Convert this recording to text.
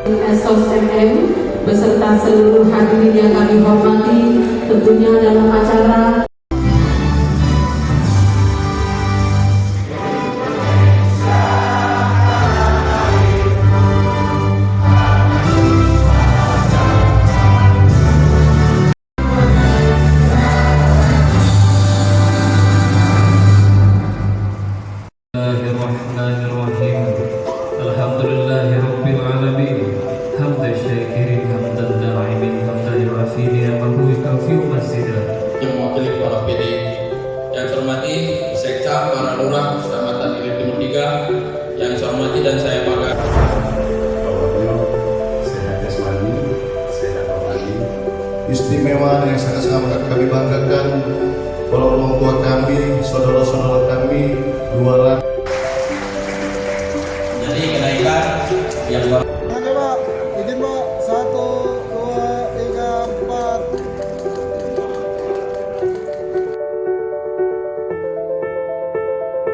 Esos MM beserta seluruh hadirin yang kami hormati, tentunya dalam acara Bismillahirrahmanirrahim. Alhamdulillahirabbil alamin. Hamdan syakirin hamdan da'imin hamdan yuafi ni'amahu yukafi masjidah. Yang mewakili para PD yang saya hormati Sekda, para lurah Kecamatan Ilir Timur 3 yang saya hormati dan saya bangga. Sehat jasmani, sehat rohani, istimewa yang sangat-sangat kami banggakan. Para orang tua kami, saudara-saudara kami